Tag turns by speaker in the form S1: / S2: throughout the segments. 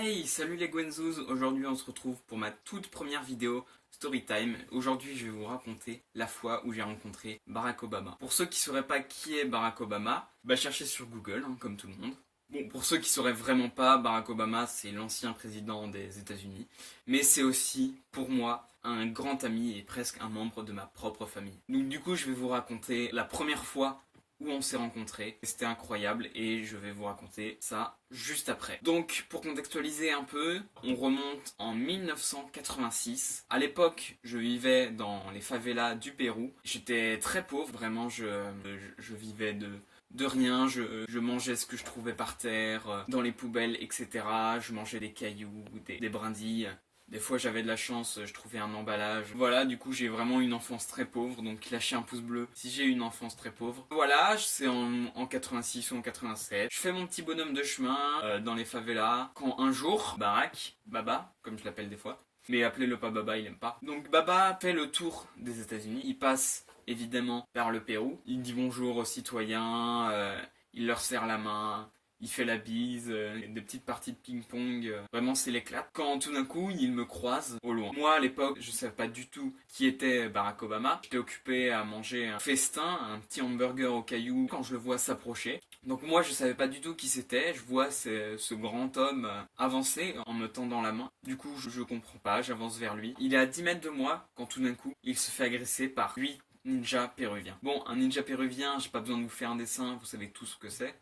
S1: Hey, salut les Gwenzouz. Aujourd'hui on se retrouve pour ma toute première vidéo Storytime. Aujourd'hui je vais vous raconter la fois où j'ai rencontré Barack Obama. Pour ceux qui ne sauraient pas qui est Barack Obama, cherchez sur Google, comme tout le monde. Bon, pour ceux qui ne sauraient vraiment pas, Barack Obama c'est l'ancien président des États-Unis. Mais c'est aussi, pour moi, un grand ami et presque un membre de ma propre famille. Donc du coup je vais vous raconter la première fois où on s'est rencontrés. C'était incroyable et je vais vous raconter ça juste après. Donc pour contextualiser un peu, on remonte en 1986. À l'époque, je vivais dans les favelas du Pérou. J'étais très pauvre, vraiment je vivais de rien, je mangeais ce que je trouvais par terre, dans les poubelles, etc. Je mangeais des cailloux, des brindilles. Des fois j'avais de la chance, je trouvais un emballage. Voilà, du coup j'ai vraiment une enfance très pauvre, donc lâchez un pouce bleu si j'ai une enfance très pauvre. Voilà, c'est en 86 ou en 87. Je fais mon petit bonhomme de chemin dans les favelas, quand un jour, Baba, comme je l'appelle des fois, mais appelez-le pas Baba, il aime pas. Donc Baba fait le tour des États-Unis, il passe évidemment par le Pérou, il dit bonjour aux citoyens, il leur serre la main. Il fait la bise, des petites parties de ping-pong, vraiment c'est l'éclate. Quand tout d'un coup, il me croise au loin. Moi à l'époque, je savais pas du tout qui était Barack Obama. J'étais occupé à manger un festin, un petit hamburger au caillou quand je le vois s'approcher. Donc moi je savais pas du tout qui c'était, je vois ce grand homme avancer en me tendant la main. Du coup je comprends pas, j'avance vers lui. Il est à 10 mètres de moi quand tout d'un coup il se fait agresser par 8 ninjas péruviens. Bon, un ninja péruvien, j'ai pas besoin de vous faire un dessin, vous savez tout ce que c'est.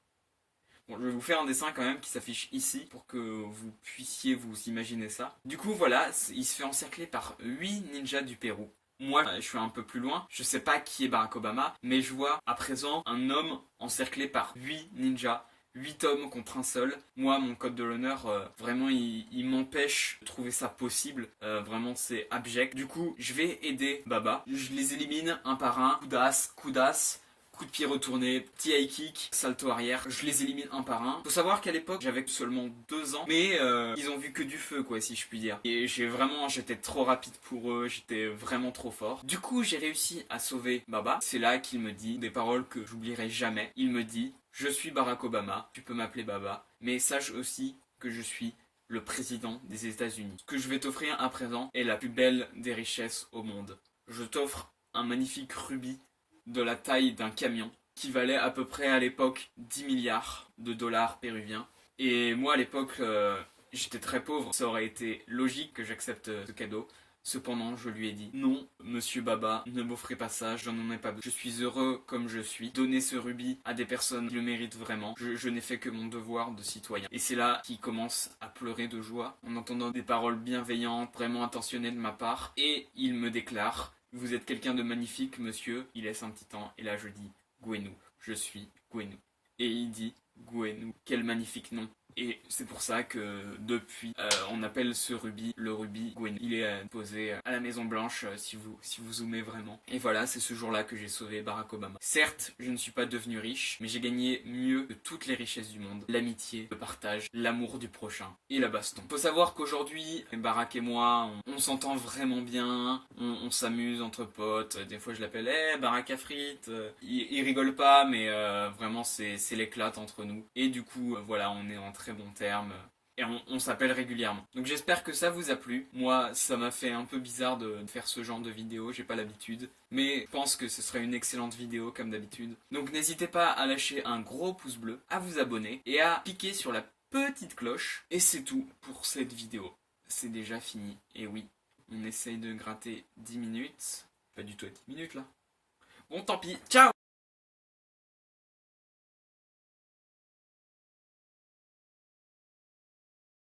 S1: Bon, je vais vous faire un dessin quand même qui s'affiche ici pour que vous puissiez vous imaginer ça. Du coup, voilà, il se fait encercler par 8 ninjas du Pérou. Moi, je suis un peu plus loin, je sais pas qui est Barack Obama, mais je vois à présent un homme encerclé par 8 ninjas. 8 hommes contre un seul. Moi, mon code de l'honneur, vraiment, il m'empêche de trouver ça possible. Vraiment, c'est abject. Du coup, je vais aider Baba. Je les élimine un par un. Coup d'as. Coup de pied retourné, petit high kick, salto arrière, je les élimine un par un. Faut savoir qu'à l'époque j'avais seulement 2 ans, mais ils ont vu que du feu quoi si je puis dire. Et j'étais trop rapide pour eux, j'étais vraiment trop fort. Du coup j'ai réussi à sauver Baba. C'est là qu'il me dit des paroles que j'oublierai jamais. Il me dit, je suis Barack Obama, tu peux m'appeler Baba, mais sache aussi que je suis le président des États-Unis. Ce que je vais t'offrir à présent est la plus belle des richesses au monde. Je t'offre un magnifique rubis de la taille d'un camion, qui valait à peu près à l'époque 10 milliards de dollars péruviens. Et moi à l'époque, j'étais très pauvre, ça aurait été logique que j'accepte ce cadeau. Cependant, je lui ai dit, non, monsieur Baba, ne m'offrez pas ça, je n'en ai pas besoin. Je suis heureux comme je suis. Donnez ce rubis à des personnes qui le méritent vraiment. Je n'ai fait que mon devoir de citoyen. Et c'est là qu'il commence à pleurer de joie, en entendant des paroles bienveillantes, vraiment intentionnées de ma part. Et il me déclare, vous êtes quelqu'un de magnifique, monsieur. Il laisse un petit temps, et là je dis, Gwenou, je suis Gwenou. Et il dit, Gwenou, quel magnifique nom. Et c'est pour ça que depuis, on appelle ce rubis le rubis Gwenou. Il est posé à la Maison Blanche si vous zoomez vraiment. Et voilà, c'est ce jour-là que j'ai sauvé Barack Obama. Certes, je ne suis pas devenu riche, mais j'ai gagné mieux que toutes les richesses du monde. L'amitié, le partage, l'amour du prochain et la baston. Faut savoir qu'aujourd'hui, Barack et moi, on s'entend vraiment bien, on s'amuse entre potes. Des fois je l'appelle, hey, Barack à frites. Il rigole pas, mais vraiment c'est l'éclate entre nous. Et du coup, voilà, on est en très bons termes. Et on s'appelle régulièrement. Donc j'espère que ça vous a plu. Moi, ça m'a fait un peu bizarre de faire ce genre de vidéo, j'ai pas l'habitude. Mais je pense que ce serait une excellente vidéo comme d'habitude. Donc n'hésitez pas à lâcher un gros pouce bleu, à vous abonner et à cliquer sur la petite cloche. Et c'est tout pour cette vidéo. C'est déjà fini. Et oui, on essaye de gratter 10 minutes. Pas du tout à 10 minutes là. Bon, tant pis. Ciao!